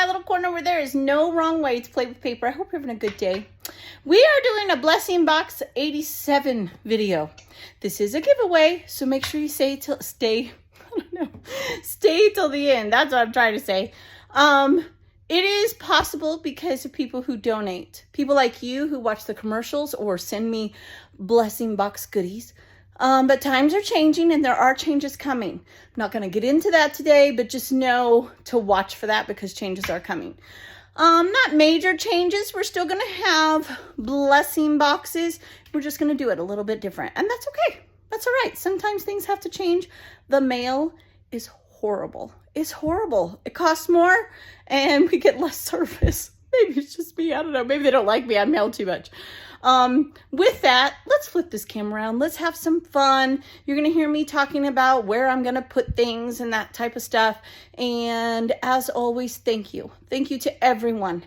little corner where there is no wrong way to play with paper. I hope you're having a good day. We are doing a Blessing Box 87 video. This is a giveaway, so make sure you stay till the end. That's what I'm trying to say. It is possible because of people who donate. People like you who watch the commercials or send me Blessing Box goodies. But times are changing and there are changes coming. I'm not going to get into that today, but just know to watch for that because changes are coming. Not major changes. We're still going to have blessing boxes. We're just going to do it a little bit different. And that's okay. That's all right. Sometimes things have to change. The mail is horrible. It's horrible. It costs more and we get less service. Maybe it's just me. I don't know. Maybe they don't like me. I mail too much. With that, let's flip this camera around. Let's have some fun. You're going to hear me talking about where I'm going to put things and that type of stuff. And as always, thank you. Thank you to everyone.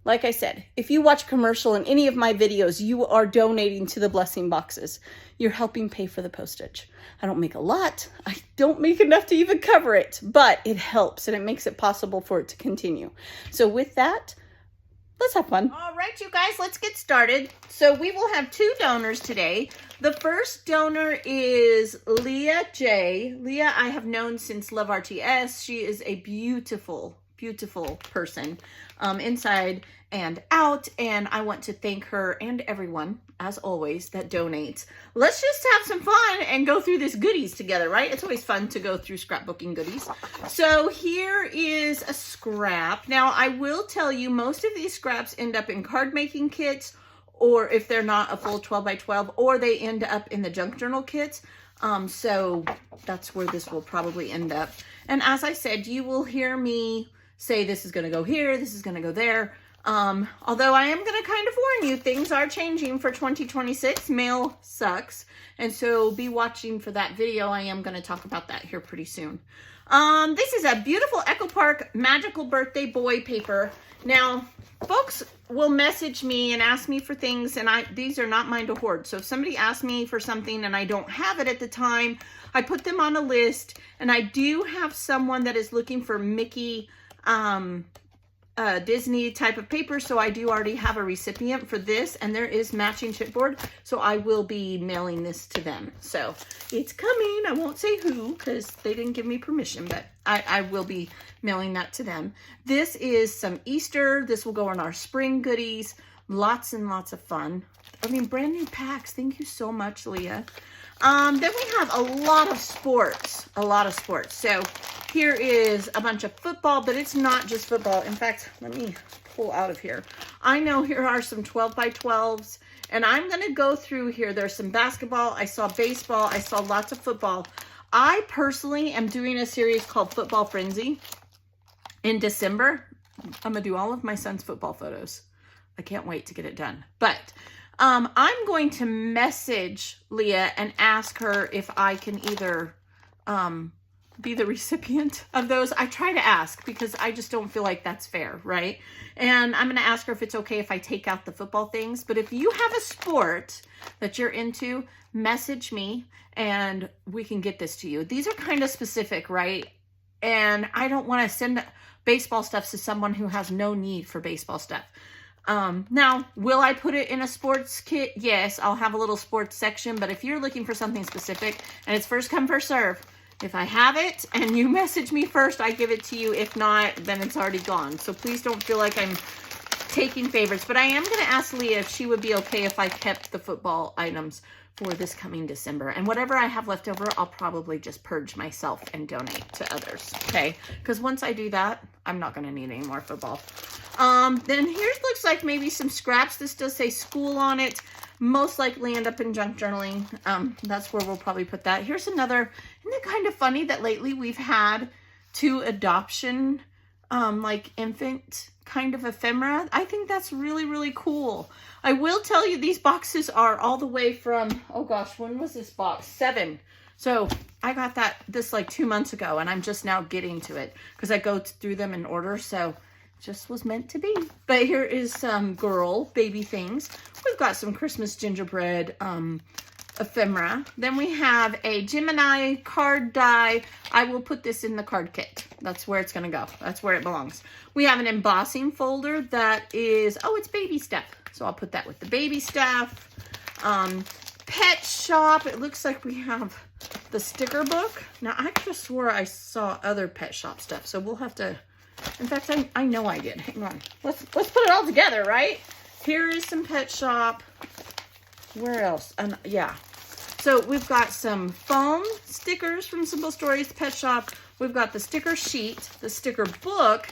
Like I said, if you watch a commercial in any of my videos, you are donating to the blessing boxes. You're helping pay for the postage. I don't make a lot. I don't make enough to even cover it, but it helps and it makes it possible for it to continue. So with that, let's have fun. All right, you guys, let's get started. So we will have two donors today. The first donor is Leah J. Leah, I have known since Love RTS. She is a beautiful, beautiful person inside and out. And I want to thank her and everyone, as always, that donates. Let's just have some fun and go through this goodies together, right? It's always fun to go through scrapbooking goodies. So here is a scrap. Now, I will tell you, most of these scraps end up in card making kits, or if they're not a full 12 by 12, or they end up in the junk journal kits. So that's where this will probably end up. And as I said, you will hear me say this is going to go here, this is going to go there. Although I am going to kind of warn you, things are changing for 2026. Mail sucks. And so be watching for that video. I am going to talk about that here pretty soon. This is a beautiful Echo Park Magical Birthday Boy paper. Now, folks will message me and ask me for things, and these are not mine to hoard. So if somebody asks me for something and I don't have it at the time, I put them on a list, and I do have someone that is looking for Mickey, Disney type of paper, so I do already have a recipient for this, and there is matching chipboard, so I will be mailing this to them. So it's coming. I won't say who because they didn't give me permission, but I will be mailing that to them. This is some Easter. This will go in our spring goodies. Lots and lots of fun. I mean, brand new packs. Thank you so much, Leah. Then we have a lot of sports. So here is a bunch of football, but it's not just football. In fact, let me pull out of here. I know here are some 12 by 12s, and I'm going to go through here. There's some basketball. I saw baseball. I saw lots of football. I personally am doing a series called Football Frenzy in December. I'm going to do all of my son's football photos. I can't wait to get it done. But I'm going to message Leah and ask her if I can either be the recipient of those. I try to ask because I just don't feel like that's fair, right? And I'm going to ask her if it's okay if I take out the football things. But if you have a sport that you're into, message me and we can get this to you. These are kind of specific, right? And I don't want to send baseball stuff to someone who has no need for baseball stuff. Now, will I put it in a sports kit? Yes, I'll have a little sports section, but if you're looking for something specific and it's first come, first serve, if I have it and you message me first, I give it to you. If not, then it's already gone. So please don't feel like I'm taking favorites, but I am going to ask Leah if she would be okay if I kept the football items for this coming December. And whatever I have left over, I'll probably just purge myself and donate to others, okay? Because once I do that, I'm not going to need any more football. Then here looks like maybe some scraps. This does say school on it. Most likely end up in junk journaling. That's where we'll probably put that. Here's another. Isn't it kind of funny that lately we've had 2 adoption, like infant kind of ephemera? I think that's really, really cool. I will tell you these boxes are all the way from, oh gosh, when was this box? 7. So I got this like 2 months ago, and I'm just now getting to it because I go through them in order. So it just was meant to be. But here is some girl baby things. We've got some Christmas gingerbread ephemera. Then we have a Gemini card die. I will put this in the card kit. That's where it's going to go. That's where it belongs. We have an embossing folder that is, oh, it's baby stuff. So I'll put that with the baby stuff. Pet shop. It looks like we have the sticker book. Now, I could have swore I saw other pet shop stuff. So we'll have to, in fact, I know I did. Hang on. Let's put it all together, right? Here is some pet shop. Where else? Yeah. So we've got some foam stickers from Simple Stories Pet Shop. We've got the sticker sheet, the sticker book,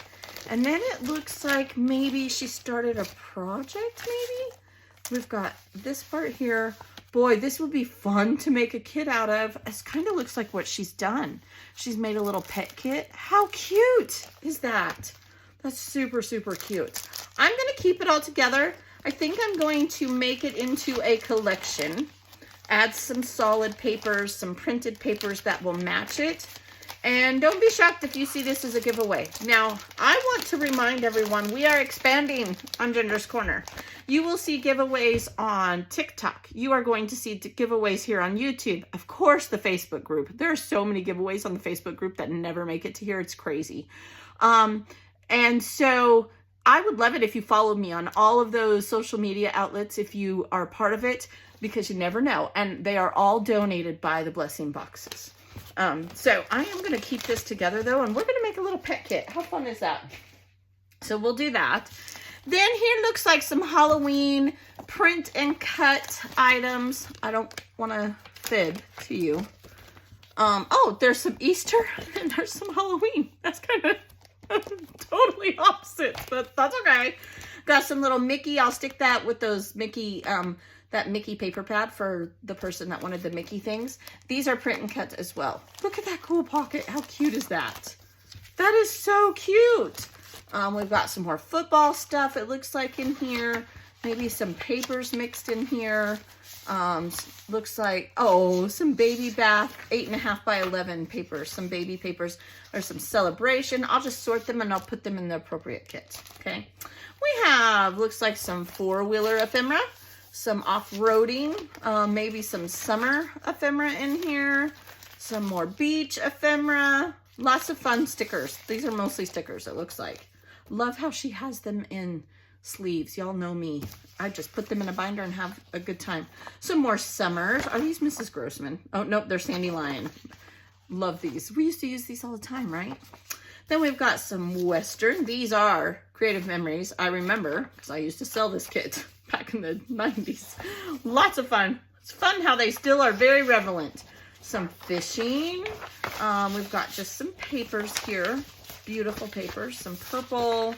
and then it looks like maybe she started a project, maybe? We've got this part here. Boy, this would be fun to make a kit out of. It kind of looks like what she's done. She's made a little pet kit. How cute is that? That's super, super cute. I'm going to keep it all together. I think I'm going to make it into a collection. Add some solid papers, some printed papers that will match it. And don't be shocked if you see this as a giveaway. Now, I want to remind everyone, we are expanding on Ginger's Corner. You will see giveaways on TikTok. You are going to see giveaways here on YouTube. Of course, the Facebook group. There are so many giveaways on the Facebook group that never make it to here. It's crazy. And so I would love it if you followed me on all of those social media outlets if you are part of it, because you never know. And they are all donated by the Blessing Boxes. So I am going to keep this together though, and we're going to make a little pet kit. How fun is that? So we'll do that. Then here looks like some Halloween print and cut items. I don't want to fib to you. Oh, there's some Easter and there's some Halloween. That's kind of totally opposite, but that's okay. Got some little Mickey. I'll stick that with those Mickey, that Mickey paper pad for the person that wanted the Mickey things. These are print and cut as well. Look at that cool pocket. How cute is that? That is so cute. We've got some more football stuff, it looks like, in here. Maybe some papers mixed in here. Looks like, oh, some baby bath, 8.5 by 11 papers, some baby papers, or some celebration. I'll just sort them and I'll put them in the appropriate kits, okay? We have, looks like some four-wheeler ephemera, some off-roading, maybe some summer ephemera in here, some more beach ephemera, lots of fun stickers. These are mostly stickers, it looks like. Love how she has them in sleeves. Y'all know me. I just put them in a binder and have a good time. Some more summers. Are these Mrs. Grossman? Oh, nope, they're Sandy Lion. Love these. We used to use these all the time, right? Then we've got some Western. These are Creative Memories. I remember because I used to sell this kit back in the 90s. Lots of fun. It's fun how they still are very relevant. Some fishing. We've got just some papers here. Beautiful papers. Some purple.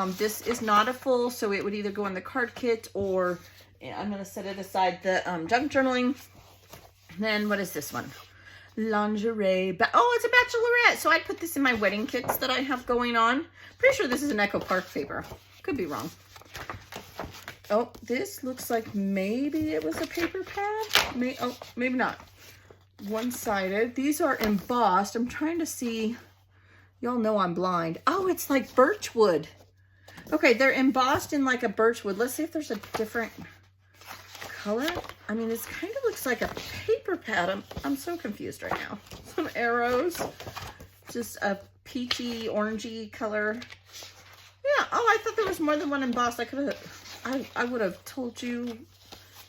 This is not a full, so it would either go in the card kit or I'm going to set it aside, the junk journaling. Then what is this one? Lingerie. Oh, it's a bachelorette. So I'd put this in my wedding kits that I have going on. Pretty sure this is an Echo Park paper. Could be wrong. Oh, this looks like maybe it was a paper pad. Oh, maybe not. One-sided. These are embossed. I'm trying to see. Y'all know I'm blind. Oh, it's like birchwood. Okay, they're embossed in like a birchwood. Let's see if there's a different color. I mean, this kind of looks like a paper pad. I'm so confused right now. Some arrows. Just a peachy, orangey color. Yeah. Oh, I thought there was more than one embossed. I would have told you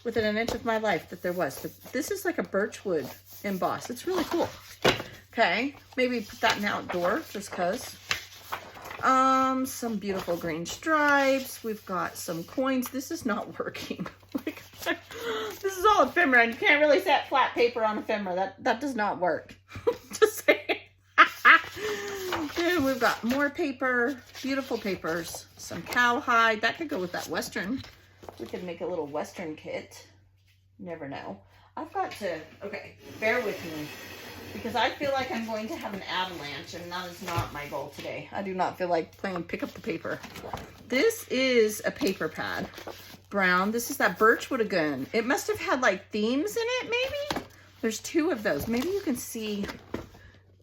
within an inch of my life that there was. But this is like a birchwood embossed. It's really cool. Okay, maybe put that in the outdoor just because. Some beautiful green stripes. We've got some coins. This is not working. Like, this is all ephemera, and you can't really set flat paper on ephemera. That does not work. Just saying. And we've got more paper, beautiful papers, some cowhide. That could go with that Western. We could make a little Western kit. Never know. I've got to, okay, bear with me, because I feel like I'm going to have an avalanche, and that is not my goal today. I do not feel like playing pick up the paper. This is a paper pad. Brown. This is that birchwood again. It must have had like themes in it, maybe? There's two of those. Maybe you can see,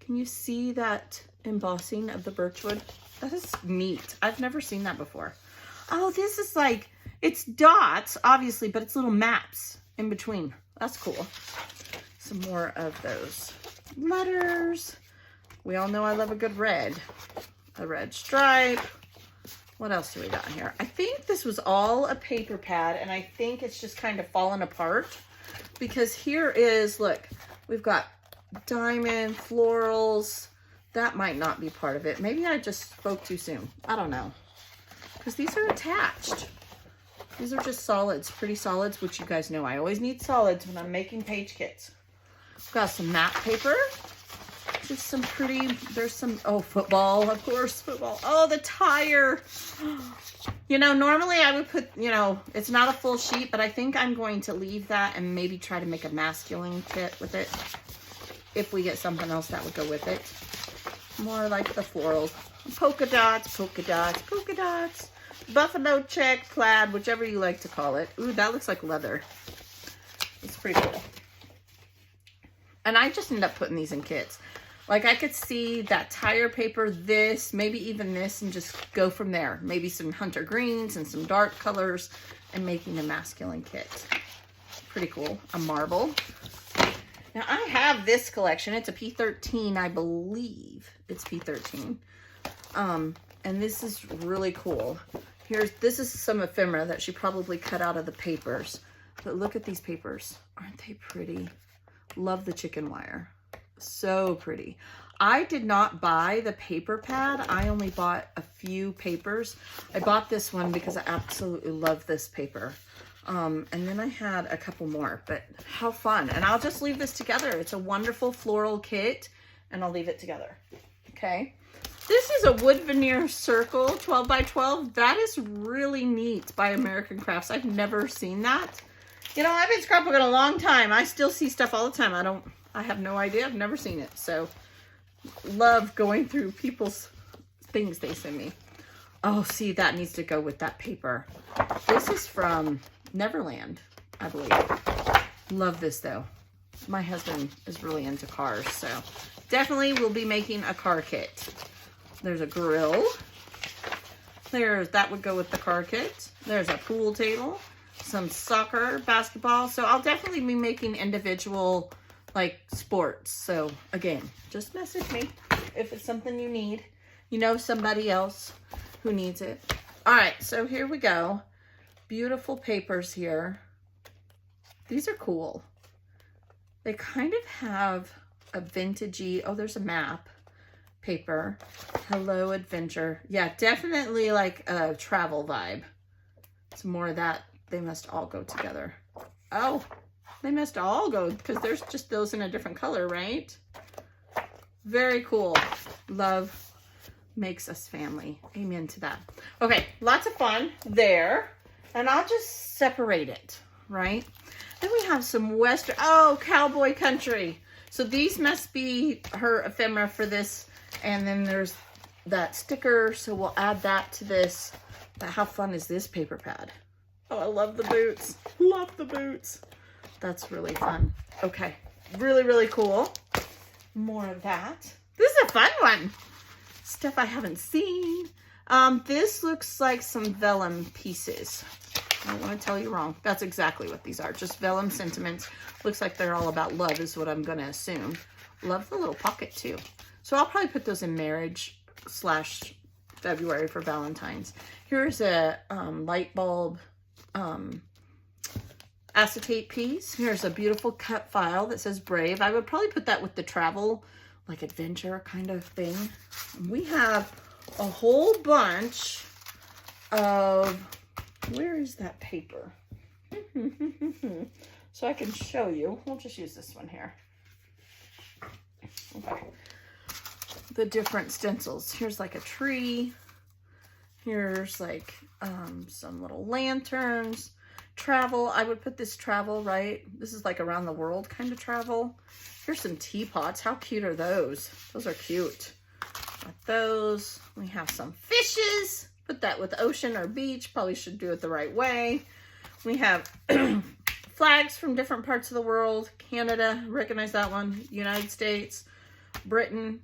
can you see that embossing of the birchwood? That is neat. I've never seen that before. Oh, this is like, it's dots, obviously, but it's little maps. in between. That's cool. Some more of those letters. We all know I love a good red. A red stripe. What else do we got here? I think this was all a paper pad, and I think it's just kind of fallen apart because here is, look, we've got diamond, florals. That might not be part of it. Maybe I just spoke too soon. I don't know. Because these are attached. These are just solids, pretty solids, which you guys know I always need solids when I'm making page kits. We've got some matte paper. Just some pretty, there's some, oh, football, of course, football. Oh, the tire. You know, normally I would put, you know, it's not a full sheet, but I think I'm going to leave that and maybe try to make a masculine kit with it. If we get something else that would go with it. More like the florals. Polka dots, polka dots, polka dots. Buffalo check, plaid, whichever you like to call it. Ooh, that looks like leather. It's pretty cool. And I just end up putting these in kits. Like I could see that tire paper, this, maybe even this, and just go from there. Maybe some hunter greens and some dark colors and making a masculine kit. Pretty cool. A marble. Now I have this collection. It's a P13, I believe. It's P13. And this is really cool. This is some ephemera that she probably cut out of the papers. But look at these papers. Aren't they pretty? Love the chicken wire. So pretty. I did not buy the paper pad. I only bought a few papers. I bought this one because I absolutely love this paper. And then I had a couple more, but how fun. And I'll just leave this together. It's a wonderful floral kit and I'll leave it together. Okay. This is a wood veneer circle, 12 by 12. That is really neat by American Crafts. I've never seen that. You know, I've been scrapbooking a long time. I still see stuff all the time. I have no idea. I've never seen it. So love going through people's things they send me. Oh, see, that needs to go with that paper. This is from Neverland, I believe. Love this though. My husband is really into cars, so definitely we'll be making a car kit. There's a grill. That would go with the car kit. There's a pool table, some soccer, basketball. So I'll definitely be making individual like sports. So again, just message me if it's something you need. You know somebody else who needs it. All right, so here we go. Beautiful papers here. These are cool. They kind of have a vintagey, oh, there's a map paper. Hello Adventure. Yeah, definitely like a travel vibe. It's more of that. They must all go together. Oh, they must all go because there's just those in a different color, right? Very cool. Love makes us family. Amen to that. Okay, lots of fun there. And I'll just separate it, right? Then we have some Western, oh, cowboy country. So these must be her ephemera for this. And then there's that sticker. So we'll add that to this. But how fun is this paper pad? Oh, I love the boots. Love the boots. That's really fun. Okay, really, really cool. More of that. This is a fun one. Stuff I haven't seen. This looks like some vellum pieces. I don't want to tell you wrong. That's exactly what these are. Just vellum sentiments. Looks like they're all about love is what I'm going to assume. Love the little pocket too. So I'll probably put those in marriage / February for Valentine's. Here's a light bulb acetate piece. Here's a beautiful cut file that says Brave. I would probably put that with the travel, like adventure kind of thing. We have a whole bunch of, where is that paper? So I can show you. We'll just use this one here. Okay. The different stencils. Here's like a tree. Here's like some little lanterns. Travel. I would put this travel, right? This is like around the world kind of travel. Here's some teapots. How cute are those? Those are cute. Got those. We have some fishes. Put that with ocean or beach. Probably should do it the right way. We have flags from different parts of the world. Canada, recognize that one. United States, Britain.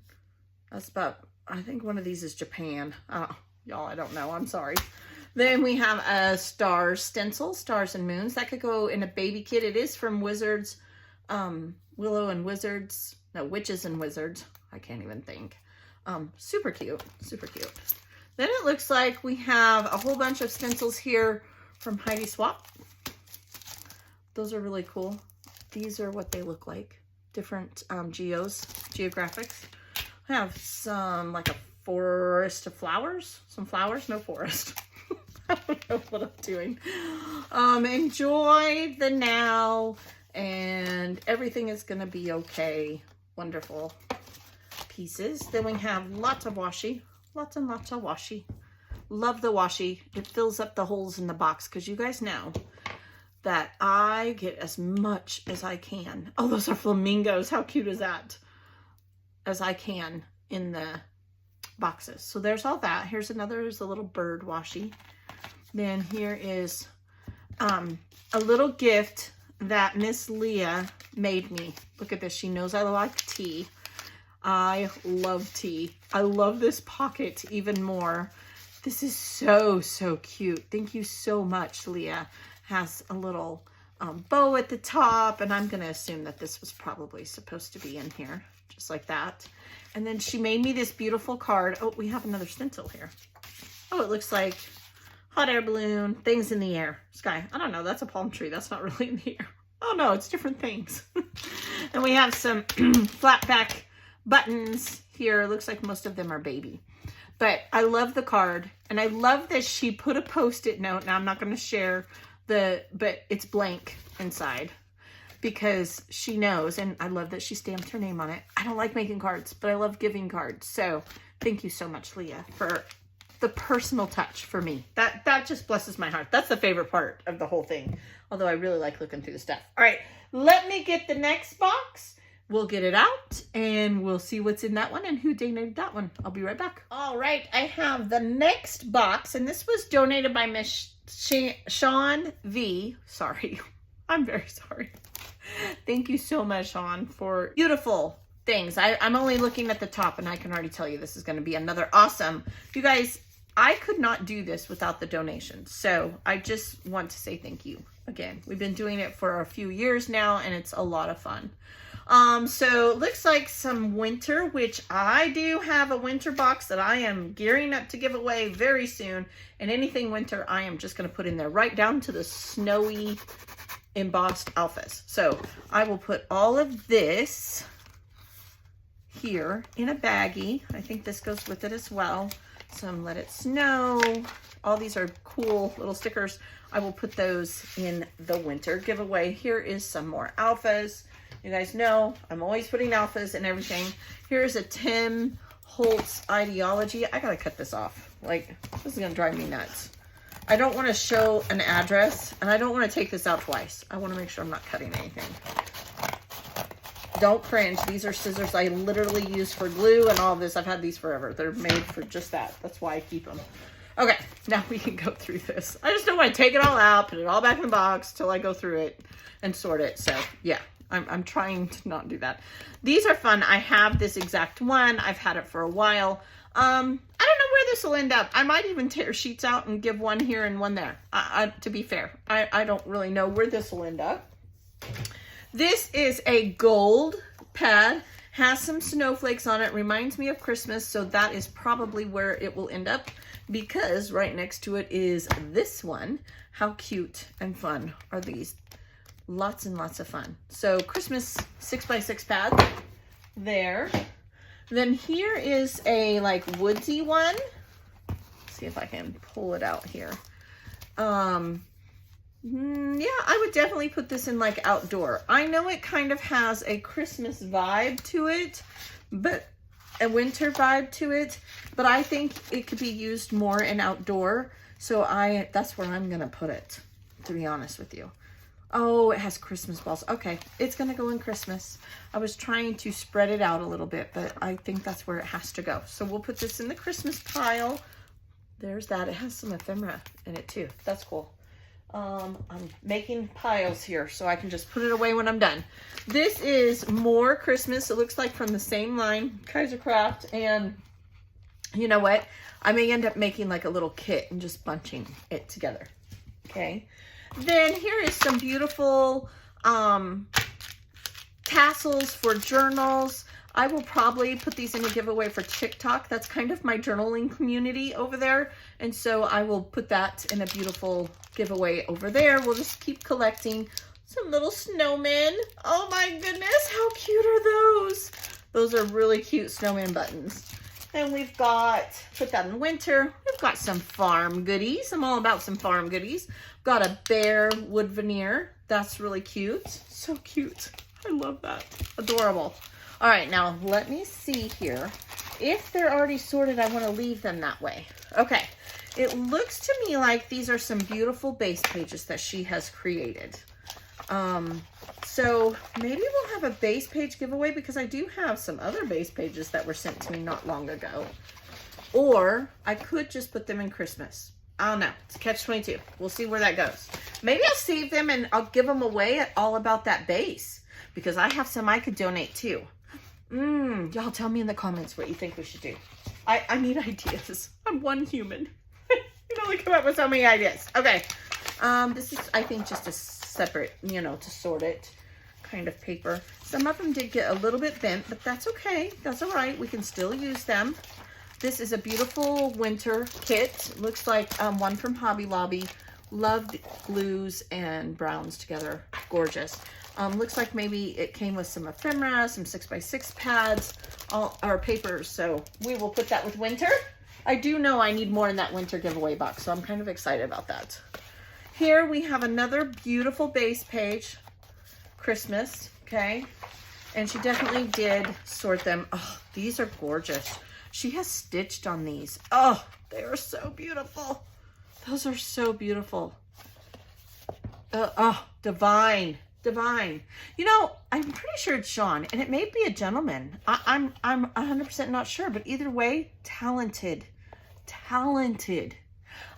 That's about, I think one of these is Japan. Oh, y'all, I don't know. I'm sorry. Then we have a stars stencil, Stars and Moons. That could go in a baby kit. It is from Wizards, Willow and Wizards, no, Witches and Wizards. I can't even think. Super cute, super cute. Then it looks like we have a whole bunch of stencils here from Heidi Swap. Those are really cool. These are what they look like. Different geographics. I have some, like a forest of flowers. Some flowers, no forest. I don't know what I'm doing. Enjoy the now, and everything is gonna be okay. Wonderful pieces. Then we have lots of washi. Lots and lots of washi. Love the washi. It fills up the holes in the box, because you guys know that I get as much as I can. Oh, those are flamingos. How cute is that? As I can in the boxes. So there's all that. Here's another, is a little bird washi. Then here is a little gift that Miss Leah made me. Look at this. She knows I like tea. I love tea. I love this pocket even more. This is so, so cute. Thank you so much, Leah. Has a little bow at the top, and I'm going to assume that this was probably supposed to be in here, just like that. And then she made me this beautiful card. Oh, we have another stencil here. Oh, it looks like hot air balloon, things in the air, sky. I don't know. That's a palm tree. That's not really in the air. Oh, no, it's different things. And we have some flat back buttons here. Looks like most of them are baby. But I love the card, and I love that she put a Post-it note. Now, I'm not going to share but it's blank inside, because she knows, and I love that she stamped her name on it. I don't like making cards, but I love giving cards. So thank you so much, Leah, for the personal touch for me. That just blesses my heart. That's the favorite part of the whole thing. Although I really like looking through the stuff. All right, let me get the next box. We'll get it out, and we'll see what's in that one and who donated that one. I'll be right back. All right, I have the next box, and this was donated by Miss Shawn V. Sorry, I'm very sorry. Thank you so much, Shawn, for beautiful things. I'm only looking at the top, and I can already tell you this is going to be another awesome. You guys, I could not do this without the donations, so I just want to say thank you again. We've been doing it for a few years now, and it's a lot of fun. So it looks like some winter, which I do have a winter box that I am gearing up to give away very soon. And anything winter, I am just going to put in there, right down to the snowy embossed alphas. So I will put all of this here in a baggie. I think this goes with it as well. Some Let It Snow. All these are cool little stickers. I will put those in the winter giveaway. Here is some more alphas. You guys know I'm always putting alphas and everything. Here's a Tim Holtz ideology. I gotta cut this off. Like, this is gonna drive me nuts. I don't want to show an address, and I don't want to take this out twice. I want to make sure I'm not cutting anything. Don't cringe. These are scissors I literally use for glue and all this. I've had these forever. They're made for just that. That's why I keep them. Okay, now we can go through this. I just don't want to take it all out, put it all back in the box till I go through it and sort it. So yeah. I'm trying to not do that. These are fun. I have this exact one. I've had it for a while. I don't know where this will end up. I might even tear sheets out and give one here and one there. To be fair, I don't really know where this will end up. This is a gold pad. Has some snowflakes on it. Reminds me of Christmas. So that is probably where it will end up, because right next to it is this one. How cute and fun are these? Lots and lots of fun. So Christmas 6x6 pad there. Then here is a like woodsy one. Let's see if I can pull it out here. Yeah, I would definitely put this in like outdoor. I know it kind of has a Christmas vibe to it, but a winter vibe to it, but I think it could be used more in outdoor. So that's where I'm gonna put it, to be honest with you. Oh, it has Christmas balls. Okay, it's gonna go in Christmas. I was trying to spread it out a little bit, but I think that's where it has to go. So we'll put this in the Christmas pile. There's that. It has some ephemera in it too. That's cool. I'm making piles here so I can just put it away when I'm done. This is more Christmas. It looks like from the same line, Kaiser Craft, and You know what? I may end up making like a little kit and just bunching it together. Okay. Then here is some beautiful tassels for journals. I will probably put these in a giveaway for TikTok. That's kind of my journaling community over there. And so I will put that in a beautiful giveaway over there. We'll just keep collecting some little snowmen. Oh my goodness, how cute are those? Those are really cute snowman buttons. And we've got, put that in winter. We've got some farm goodies. I'm all about some farm goodies. Got a bear wood veneer. That's really cute. So cute. I love that. Adorable. All right, now let me see here. If they're already sorted, I want to leave them that way. Okay, it looks to me like these are some beautiful base pages that she has created. So maybe we'll have a base page giveaway because I do have some other base pages that were sent to me not long ago. Or I could just put them in Christmas. I don't know. It's catch-22. We'll see where that goes. Maybe I'll save them and I'll give them away at All About That Base because I have some I could donate too. Y'all tell me in the comments what you think we should do. I need ideas. I'm one human. You know, I come up with so many ideas. Okay. This is, I think, just a separate, you know, to sort it kind of paper. Some of them did get a little bit bent, but that's okay. That's all right. We can still use them. This is a beautiful winter kit. Looks like one from Hobby Lobby. Loved glues and browns together. Gorgeous. Looks like maybe it came with some ephemera, some 6x6 pads, all our papers. So we will put that with winter. I do know I need more in that winter giveaway box, so I'm kind of excited about that. Here we have another beautiful base page, Christmas, okay? And she definitely did sort them. Oh, these are gorgeous. She has stitched on these. Oh, they are so beautiful. Those are so beautiful. Oh, divine. Divine. You know, I'm pretty sure it's Shawn, and it may be a gentleman. I'm 100% not sure, but either way, talented. Talented.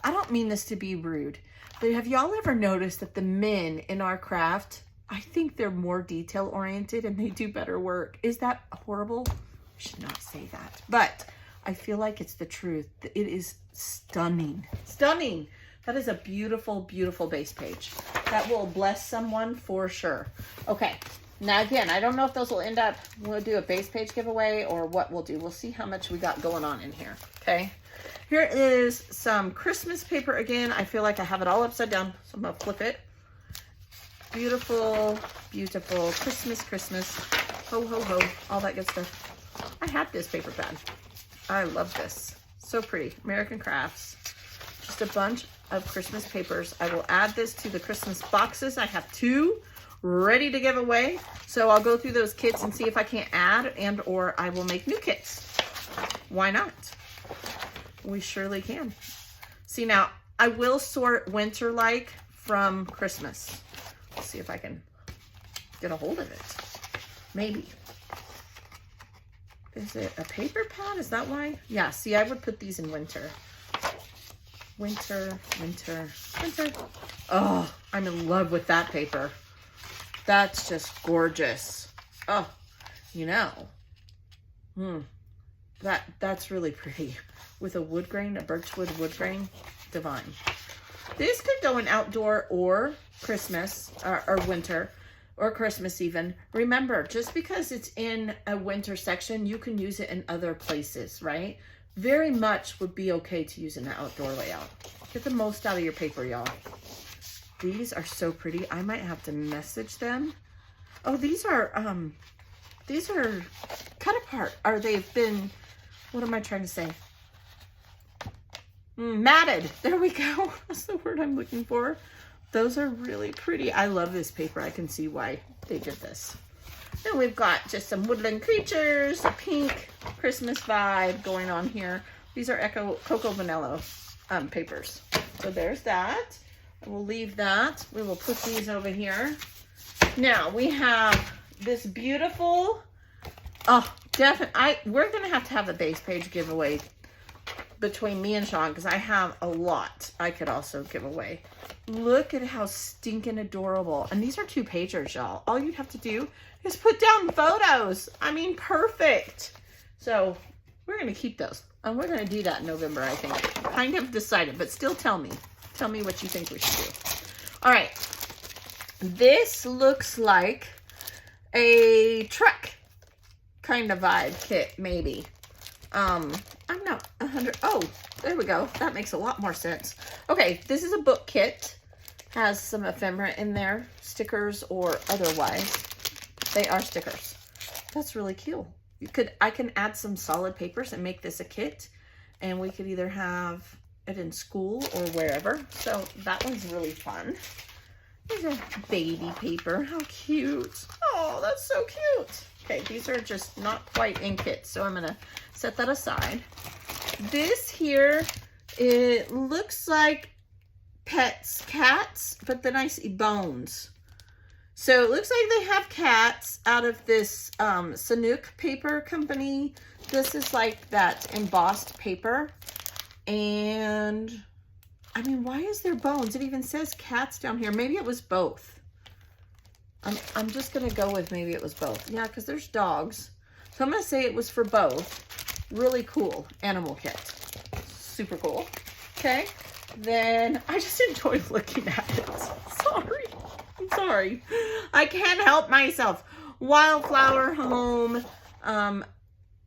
I don't mean this to be rude, but have y'all ever noticed that the men in our craft, I think they're more detail oriented and they do better work? Is that horrible? I should not say that, but I feel like it's the truth. It is stunning. Stunning. That is a beautiful, beautiful base page. That will bless someone for sure. Okay, now again, I don't know if those will end up, we'll do a base page giveaway or what we'll do. We'll see how much we got going on in here, okay? Here is some Christmas paper again. I feel like I have it all upside down, so I'm gonna flip it. Beautiful, beautiful Christmas, Christmas. Ho, ho, ho, all that good stuff. I have this paper pad. I love this. So pretty. American Crafts. Just a bunch of Christmas papers. I will add this to the Christmas boxes. I have 2 ready to give away. So I'll go through those kits and see if I can't add and or I will make new kits. Why not? We surely can. See, now I will sort winter like from Christmas. Let's see if I can get a hold of it. Maybe. Is it a paper pad? Is that why? Yeah, see, I would put these in winter. Winter, winter, winter. Oh, I'm in love with that paper. That's just gorgeous. Oh, you know. That's really pretty. With a wood grain, a birchwood wood grain. Divine. This could go in outdoor or Christmas, or winter, or Christmas even. Remember, just because it's in a winter section, you can use it in other places, right? Very much would be okay to use in the outdoor layout. Get the most out of your paper, y'all. These are so pretty. I might have to message them. Oh, these are cut apart. Or they've been, what am I trying to say? Matted. There we go. That's the word I'm looking for. Those are really pretty. I love this paper. I can see why they did this. Then we've got just some woodland creatures, a pink Christmas vibe going on here. These are Cocoa Vanilla papers. So there's that. I will leave that. We will put these over here. Now we have this beautiful, we're going to have a base page giveaway between me and Shawn because I have a lot I could also give away. Look at how stinking adorable. And these are 2-pagers, y'all. All you have to do is put down photos. I mean, perfect. So We're going to keep those. And we're going to do that in November, I think. Kind of decided, but still tell me. Tell me what you think we should do. All right. This looks like a Trek kind of vibe kit, maybe. I'm not 100. Oh, there we go. That makes a lot more sense. Okay, this is a book kit. Has some ephemera in there, stickers or otherwise. They are stickers. That's really cute. I can add some solid papers and make this a kit, and we could either have it in school or wherever. So that one's really fun. There's a baby paper. How cute. Oh, that's so cute. Okay, these are just not quite in kits, so I'm gonna set that aside. This here, it looks like cats, but then I see bones. So it looks like they have cats out of this Sanook paper company. This is like that embossed paper. And I mean, why is there bones? It even says cats down here. Maybe it was both. I'm just gonna go with maybe it was both. Yeah, because there's dogs. So I'm gonna say it was for both. Really cool animal kit. Super cool. Okay. Then I just enjoy looking at it. Sorry. I'm sorry. I can't help myself. Wildflower home.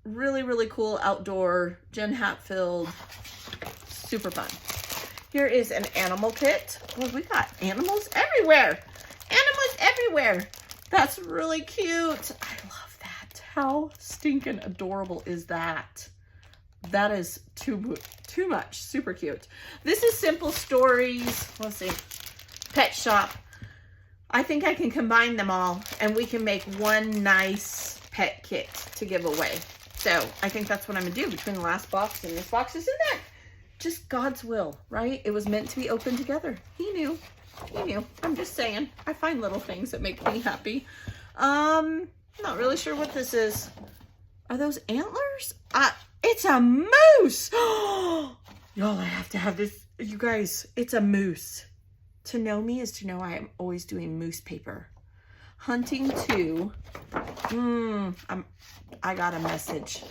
Really, really cool outdoor Jen Hatfield. Super fun. Here is an animal kit. Well, we got animals everywhere. Animals everywhere. That's really cute. I love that. How stinking adorable is that? That is too much. Super cute. This is Simple Stories. Let's see. Pet Shop. I think I can combine them all and we can make one nice pet kit to give away. So I think that's what I'm gonna do between the last box and this box. Isn't that just God's will, right? It was meant to be opened together. He knew. He knew. I'm just saying. I find little things that make me happy. Not really sure what this is. Are those antlers? It's a moose. Y'all, I have to have this. You guys, it's a moose. To know me is to know I am always doing moose paper. Hunting 2. I got a message.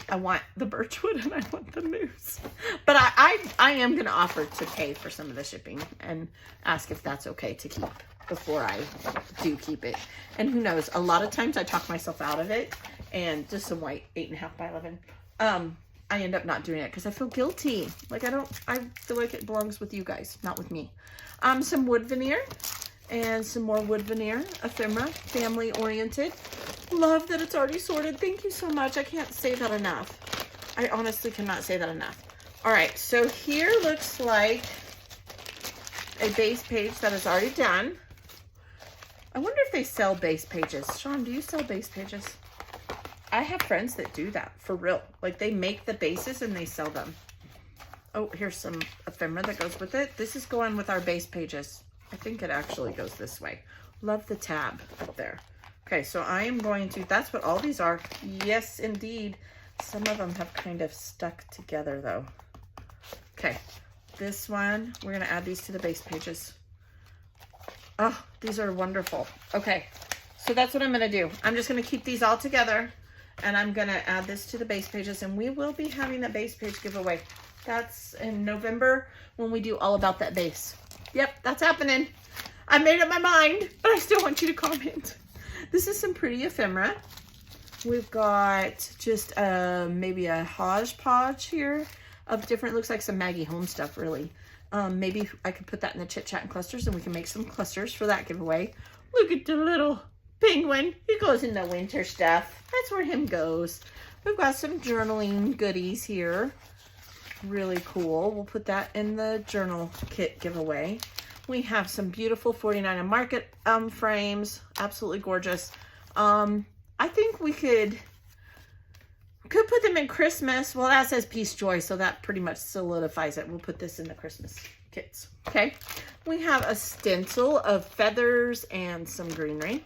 I want the birchwood and I want the moose. But I am going to offer to pay for some of the shipping and ask if that's okay to keep before I do keep it. And who knows, a lot of times I talk myself out of it, and just some white 8.5 by 11. I end up not doing it because I feel guilty. Like I feel like it belongs with you guys, not with me. Some wood veneer and some more wood veneer, ephemera, family oriented. Love that it's already sorted. Thank you so much. I can't say that enough. I honestly cannot say that enough. All right, so here looks like a base page that is already done. I wonder if they sell base pages. Shawn, do you sell base pages? I have friends that do that for real. Like they make the bases and they sell them. Oh, here's some ephemera that goes with it. This is going with our base pages. I think it actually goes this way. Love the tab up there. Okay, so I am going to, that's what all these are. Yes, indeed. Some of them have kind of stuck together though. Okay, this one, we're gonna add these to the base pages. Oh, these are wonderful. Okay, so that's what I'm gonna do. I'm just gonna keep these all together and I'm gonna add this to the base pages, and we will be having a base page giveaway. That's in November when we do all about that base. Yep, that's happening. I made up my mind, but I still want you to comment. This is some pretty ephemera. We've got just maybe a hodgepodge here of different, looks like some Maggie Home stuff really. Maybe I could put that in the Chit Chat and clusters and we can make some clusters for that giveaway. Look at the little penguin. He goes in the winter stuff. That's where him goes. We've got some journaling goodies here. Really cool. We'll put that in the journal kit giveaway. We have some beautiful 49 and Market frames. Absolutely gorgeous. I think we could put them in Christmas. Well, that says Peace Joy, so that pretty much solidifies it. We'll put this in the Christmas kits. Okay. We have a stencil of feathers and some greenery.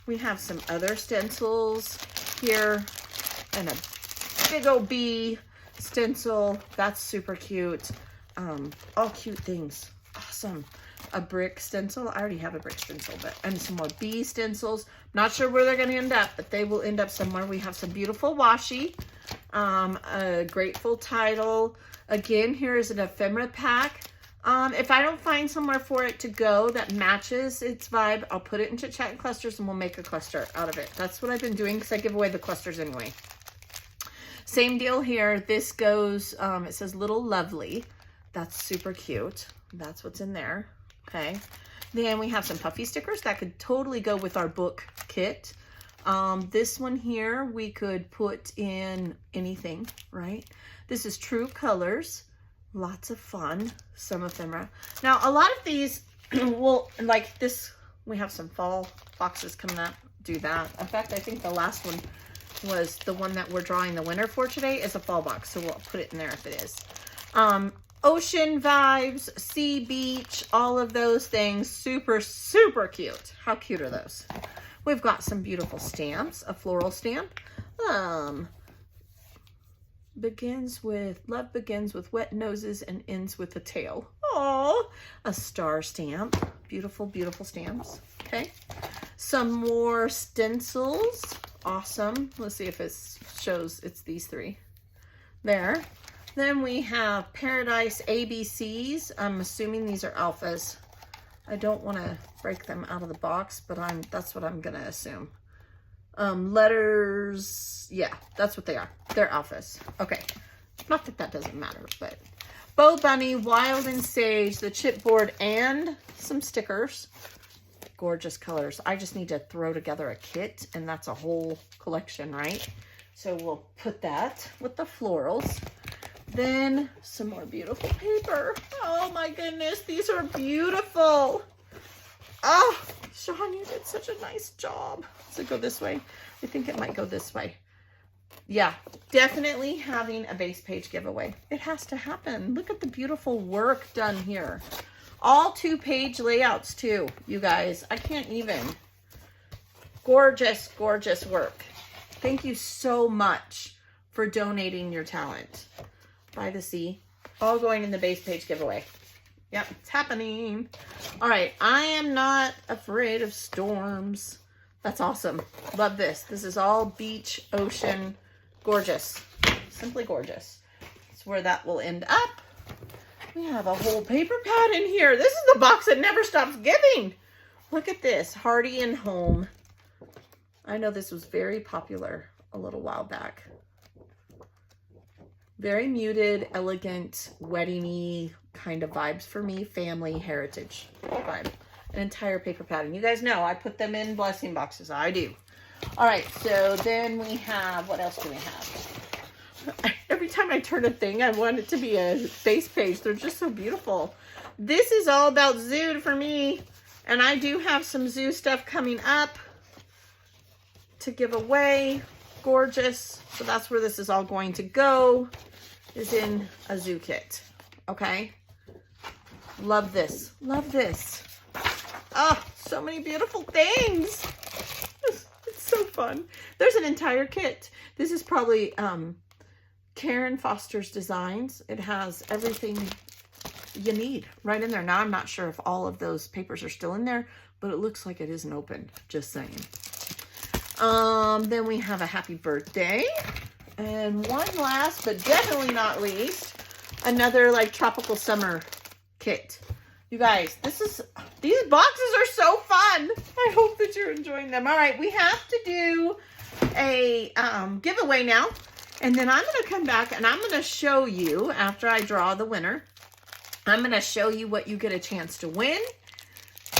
We have some other stencils here and a big old bee stencil. That's super cute. All cute things. Awesome. A brick stencil. I already have a brick stencil, and some more bee stencils. Not sure where they're going to end up, but they will end up somewhere. We have some beautiful washi A grateful title. Again, here is an ephemera pack. If I don't find somewhere for it to go that matches its vibe, I'll put it in Chit Chat and Clusters and we'll make a cluster out of it. That's what I've been doing because I give away the clusters anyway. Same deal here. This goes, it says Little Lovely. That's super cute. That's what's in there. Okay. Then we have some puffy stickers that could totally go with our book kit. This one here, we could put in anything, right? This is True Colors. Lots of fun. Some ephemera. Now, a lot of these will, like this, we have some fall boxes coming up. Do that. In fact, I think the last one was the one that we're drawing the winner for today is a fall box. So we'll put it in there if it is. Ocean vibes, sea, beach, all of those things. Super, super cute. How cute are those? We've got some beautiful stamps. A floral stamp. Love begins with wet noses and ends with a tail. Oh, a star stamp. Beautiful, beautiful stamps. Okay. Some more stencils. Awesome. Let's see if it shows it's these three. There. Then we have Paradise ABCs. I'm assuming these are alphas. I don't want to break them out of the box, but that's what I'm going to assume. Letters, yeah, that's what they are. They're alphas. Okay. Not that that doesn't matter, but Bow Bunny, Wild and Sage, the chipboard, and some stickers. Gorgeous colors. I just need to throw together a kit, and that's a whole collection, right? So we'll put that with the florals. Then some more beautiful paper. Oh my goodness, these are beautiful. Oh, Shawn, you did such a nice job. Does it go this way? I think it might go this way. Yeah, definitely having a base page giveaway. It has to happen. Look at the beautiful work done here. All 2-page layouts too, you guys. I can't even. Gorgeous, gorgeous work. Thank you so much for donating your talent. By the Sea. All going in the base page giveaway. Yep, it's happening. All right, I am not afraid of storms. That's awesome. Love this. This is all beach, ocean, gorgeous. Simply gorgeous. That's where that will end up. We have a whole paper pad in here. This is the box that never stops giving. Look at this, Hardy and Home. I know this was very popular a little while back. Very muted, elegant, wedding-y kind of vibes for me. Family, heritage vibe. An entire paper pad. And you guys know I put them in blessing boxes. I do. All right, so then we have, what else do we have? Every time I turn a thing, I want it to be a base page. They're just so beautiful. This is all about zoo for me. And I do have some zoo stuff coming up to give away. Gorgeous. So that's where this is all going to go, is in a zoo kit. Okay. Love this. Love this. Oh, so many beautiful things. It's so fun. There's an entire kit. This is probably Karen Foster's designs. It has everything you need right in there. Now, I'm not sure if all of those papers are still in there, but it looks like it isn't open. Just saying. Then we have a happy birthday. And one last, but definitely not least, another like tropical summer kit. You guys, these boxes are so fun. I hope that you're enjoying them. All right, we have to do a giveaway now. And then I'm going to come back and I'm going to show you, after I draw the winner, I'm going to show you what you get a chance to win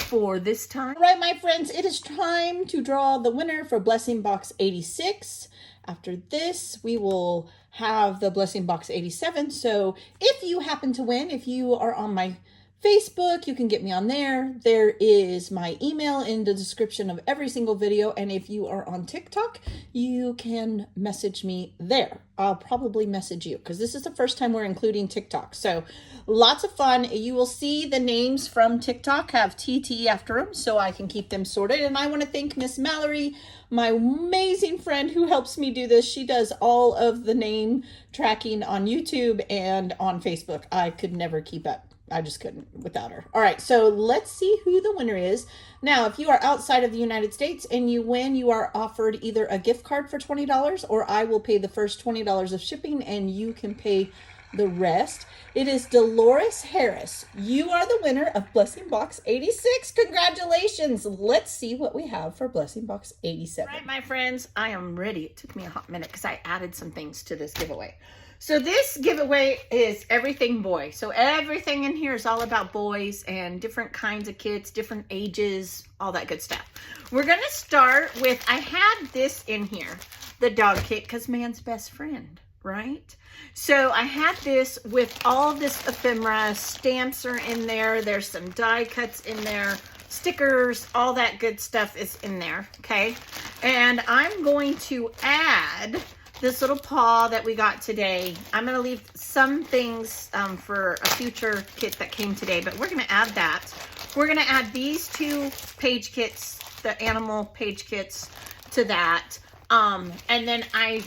for this time. All right, my friends, it is time to draw the winner for Blessing Box 86. After this, we will have the Blessing Box 87. So if you happen to win, if you are on my Facebook, you can get me on there. There is my email in the description of every single video. And if you are on TikTok, you can message me there. I'll probably message you because this is the first time we're including TikTok. So lots of fun. You will see the names from TikTok have TT after them so I can keep them sorted. And I want to thank Miss Mallory, my amazing friend who helps me do this. She does all of the name tracking on YouTube and on Facebook. I could never keep up. I just couldn't without her. All right, so let's see who the winner is. Now, if you are outside of the United States and you win, you are offered either a gift card for $20 or I will pay the first $20 of shipping and you can pay the rest. It is Dolores Harris. You are the winner of Blessing Box 86. Congratulations. Let's see what we have for Blessing Box 87. All right, my friends, I am ready. It took me a hot minute because I added some things to this giveaway. So this giveaway is everything boy. So everything in here is all about boys and different kinds of kits, different ages, all that good stuff. We're going to start with, I had this in here, the dog kit, because man's best friend, right? So I had this with all this ephemera, stamps are in there, there's some die cuts in there, stickers, all that good stuff is in there, okay? And I'm going to add this little paw that we got today. I'm going to leave some things for a future kit that came today, but we're going to add that. We're going to add these two page kits, the animal page kits, to that. And then I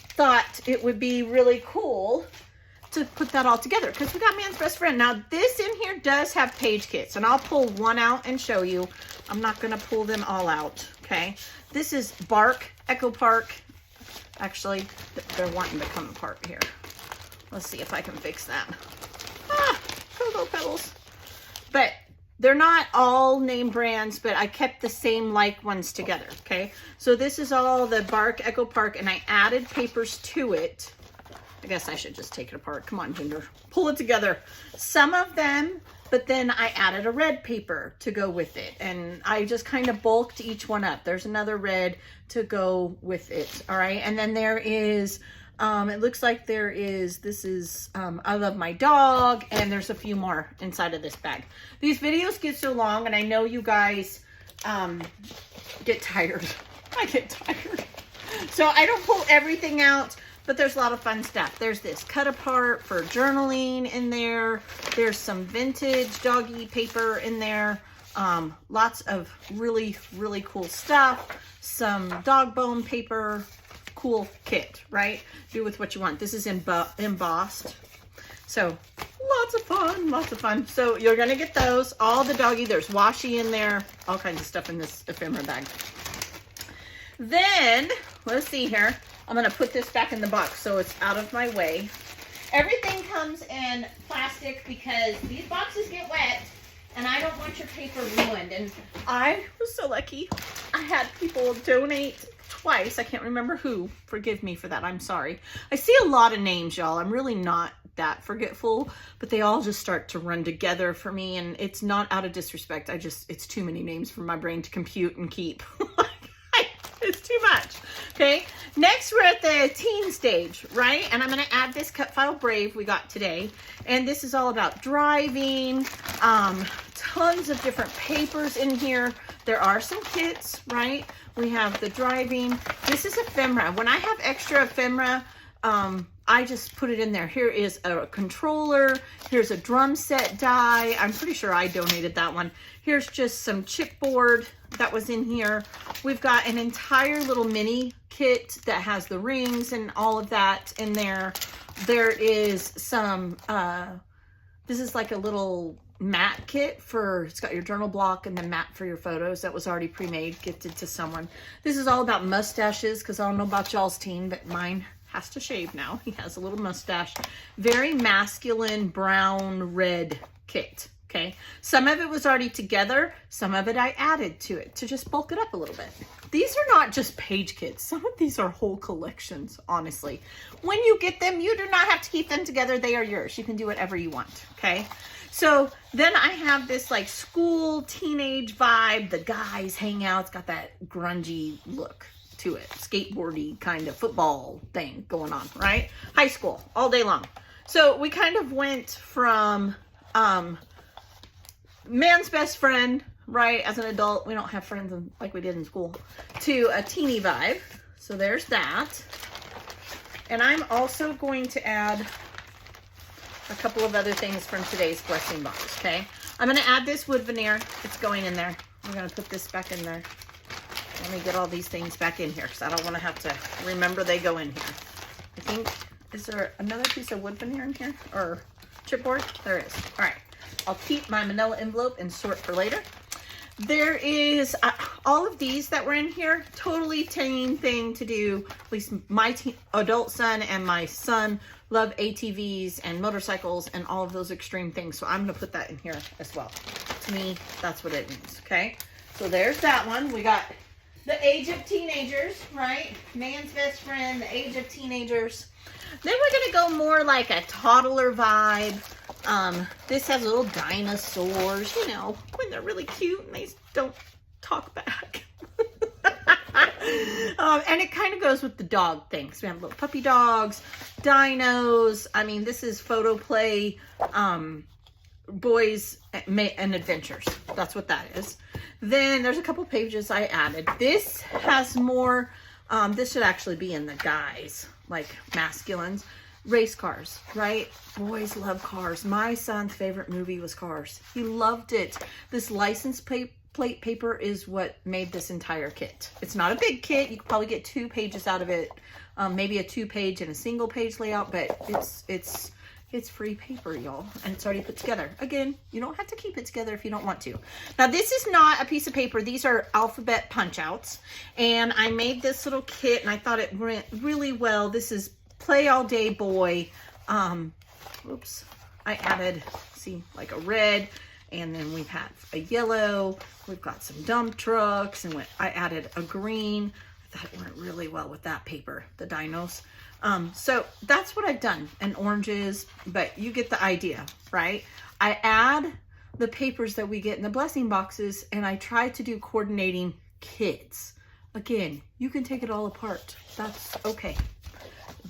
thought it would be really cool to put that all together because we got man's best friend. Now this in here does have page kits and I'll pull one out and show you. I'm not going to pull them all out. Okay. This is Bark, Echo Park. Actually, they're wanting to come apart here. Let's see if I can fix that. Ah, Cocoa Pebbles. But they're not all name brands, but I kept the same like ones together, okay? So this is all the Bark, Echo Park, and I added papers to it. I guess I should just take it apart. Come on, Ginger. Pull it together. Some of them, but then I added a red paper to go with it. And I just kind of bulked each one up. There's another red to go with it. All right. And then there is, it looks like there is, this is, I Love My Dog. And there's a few more inside of this bag. These videos get so long and I know you guys get tired. I get tired. So I don't pull everything out. But there's a lot of fun stuff. There's this cut apart for journaling in there. There's some vintage doggy paper in there. Lots of really, really cool stuff. Some dog bone paper. Cool kit, right? Do with what you want. This is embossed. So lots of fun, lots of fun. So you're going to get those. All the doggy. There's washi in there. All kinds of stuff in this ephemera bag. Then, let's see here. I'm going to put this back in the box so it's out of my way. Everything comes in plastic because these boxes get wet and I don't want your paper ruined. And I was so lucky. I had people donate twice. I can't remember who. Forgive me for that. I'm sorry. I see a lot of names, y'all. I'm really not that forgetful, but they all just start to run together for me. And it's not out of disrespect. It's too many names for my brain to compute and keep. It's too much. Okay. Next, we're at the teen stage, right? And I'm going to add this Cut File Brave we got today. And this is all about driving. Tons of different papers in here. There are some kits, right? We have the driving. This is ephemera. When I have extra ephemera, I just put it in there. Here is a controller. Here's a drum set die. I'm pretty sure I donated that one. Here's just some chipboard that was in here. We've got an entire little mini kit that has the rings and all of that in there. There is some, this is like a little mat kit for, it's got your journal block and the mat for your photos that was already pre-made, gifted to someone. This is all about mustaches because I don't know about y'all's teen, but mine has to shave now. He has a little mustache. Very masculine brown red kit. Okay. Some of it was already together. Some of it I added to it to just bulk it up a little bit. These are not just page kits. Some of these are whole collections, honestly. When you get them, you do not have to keep them together. They are yours. You can do whatever you want. Okay. So then I have this like school teenage vibe. The guys hang out. It's got that grungy look to it. Skateboardy kind of football thing going on, right? High school all day long. So we kind of went from, man's best friend, right? As an adult, we don't have friends like we did in school, to a teeny vibe. So there's that. And I'm also going to add a couple of other things from today's blessing box, okay? I'm going to add this wood veneer. It's going in there. I'm going to put this back in there. Let me get all these things back in here because I don't want to have to remember they go in here. I think, is there another piece of wood veneer in here? Or chipboard? There is. All right. I'll keep my manila envelope and sort for later. There is all of these that were in here, totally teen thing to do. At least my adult son and my son love ATVs and motorcycles and all of those extreme things. So I'm going to put that in here as well. To me, that's what it means. Okay. So there's that one. We got the age of teenagers, right? Man's best friend, the age of teenagers. Then we're going to go more like a toddler vibe. This has little dinosaurs, you know, when they're really cute and they don't talk back. And it kind of goes with the dog thing. So we have little puppy dogs, dinos. I mean, this is photo play, boys and adventures. That's what that is. Then there's a couple pages I added. This has more, this should actually be in the guys, like masculines. Race cars, right? Boys love cars. My son's favorite movie was Cars. He loved it. This license plate paper is what made this entire kit. It's not a big kit. You could probably get 2 pages out of it. Maybe a 2-page and a single page layout, but it's free paper, y'all, and it's already put together. Again, you don't have to keep it together if you don't want to. Now, this is not a piece of paper. These are alphabet punch outs, and I made this little kit and I thought it went really well. This is Play All Day Boy. Oops, I added, see, like a red, and then we have a yellow. We've got some dump trucks, and I added a green. I thought it went really well with that paper, the dinos. So that's what I've done, and oranges, but you get the idea, right? I add the papers that we get in the blessing boxes, and I try to do coordinating kits. Again, you can take it all apart. That's okay.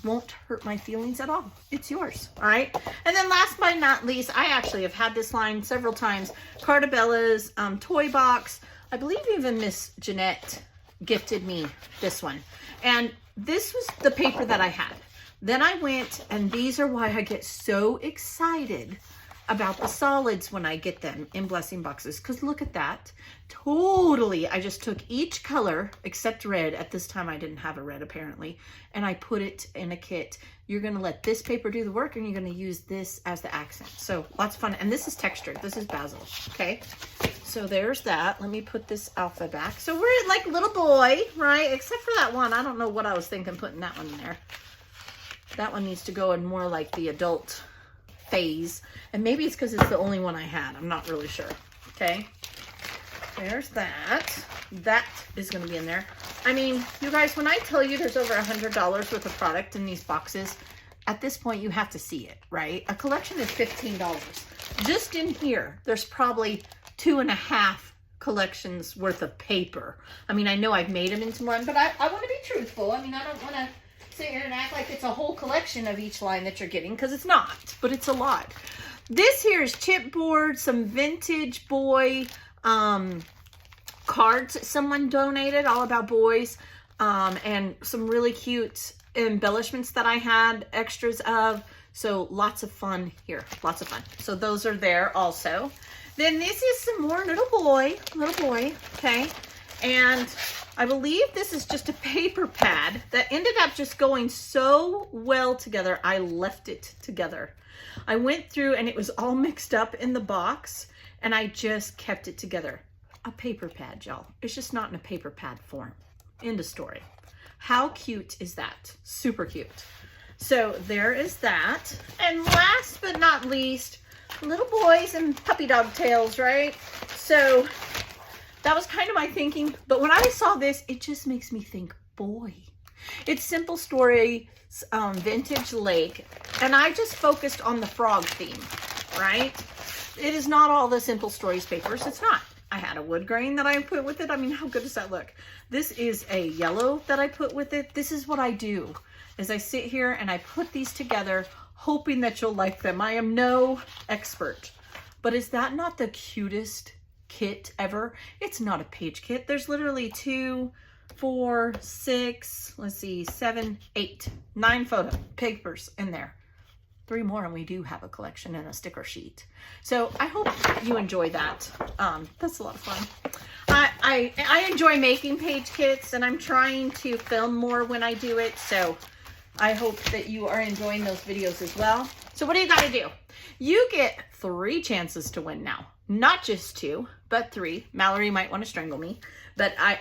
Won't hurt my feelings at all. It's yours. All right. And then last but not least, I actually have had this line several times. Cartabella's toy box. I believe even Miss Jeanette gifted me this one. And this was the paper that I had. Then I went, and these are why I get so excited about the solids when I get them in blessing boxes. Because look at that. Totally, I just took each color except red. At this time, I didn't have a red apparently. And I put it in a kit. You're going to let this paper do the work, and you're going to use this as the accent. So lots of fun. And this is textured. This is basil. Okay. So there's that. Let me put this alpha back. So we're like little boy, right? Except for that one. I don't know what I was thinking putting that one in there. That one needs to go in more like the adult phase, and maybe it's because it's the only one I had. I'm not really sure. Okay, there's that. That is going to be in there. I mean, you guys, when I tell you there's over $100 worth of product in these boxes, at this point you have to see it, right? A collection is $15. Just in here, there's probably 2.5 collections worth of paper. I mean, I know I've made them into one, but I want to be truthful. I mean, I don't want to sit here and act like it's a whole collection of each line that you're getting, because it's not, but it's a lot. This here is chipboard, some vintage boy cards that someone donated, all about boys, and some really cute embellishments that I had extras of. So lots of fun here, lots of fun. So those are there also. Then this is some more little boy, okay? And I believe this is just a paper pad that ended up just going so well together. I left it together. I went through and it was all mixed up in the box, and I just kept it together. A paper pad, y'all. It's just not in a paper pad form. End of story. How cute is that? Super cute. So there is that. And last but not least, little boys and puppy dog tails, right? So that was kind of my thinking, but when I saw this, it just makes me think, boy. It's Simple Stories Vintage Lake, and I just focused on the frog theme, right? It is not all the Simple Stories papers. It's not. I had a wood grain that I put with it. I mean, how good does that look? This is a yellow that I put with it. This is what I do, is I sit here and I put these together, hoping that you'll like them. I am no expert, but is that not the cutest kit ever? It's not a page kit. There's literally 2, 4, 6, let's see, 7, 8, 9 photo papers in there. 3 more, and we do have a collection and a sticker sheet. So I hope you enjoy that. That's a lot of fun. I enjoy making page kits, and I'm trying to film more when I do it. So I hope that you are enjoying those videos as well. So what do you got to do? You get 3 chances to win now. Not just 2, but 3. Mallory might want to strangle me, but I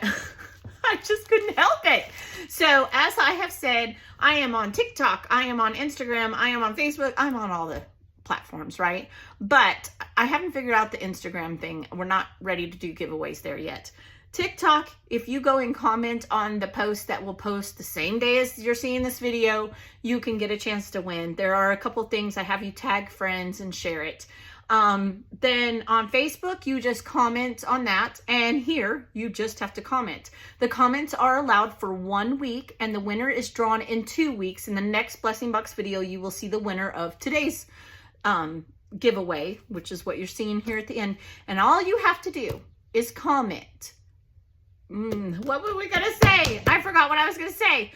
just couldn't help it. So as I have said, I am on TikTok, I am on Instagram, I am on Facebook, I'm on all the platforms, right? But I haven't figured out the Instagram thing. We're not ready to do giveaways there yet. TikTok, if you go and comment on the post that will post the same day as you're seeing this video, you can get a chance to win. There are a couple things. I have you tag friends and share it. Then on Facebook, you just comment on that. And here, you just have to comment. The comments are allowed for 1 week, and the winner is drawn in 2 weeks. In the next Blessing Box video, you will see the winner of today's giveaway, which is what you're seeing here at the end. And all you have to do is comment. What were we gonna say? I forgot what I was gonna say.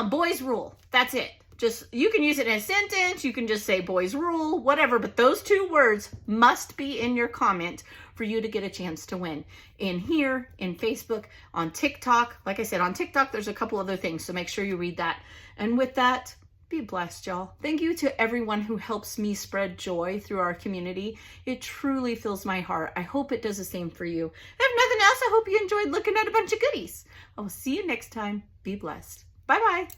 Boys rule. That's it. Just, you can use it in a sentence. You can just say boys rule, whatever. But those 2 words must be in your comment for you to get a chance to win. In here, in Facebook, on TikTok. Like I said, on TikTok, there's a couple other things. So make sure you read that. And with that, be blessed, y'all. Thank you to everyone who helps me spread joy through our community. It truly fills my heart. I hope it does the same for you. If nothing else, I hope you enjoyed looking at a bunch of goodies. I will see you next time. Be blessed. Bye-bye.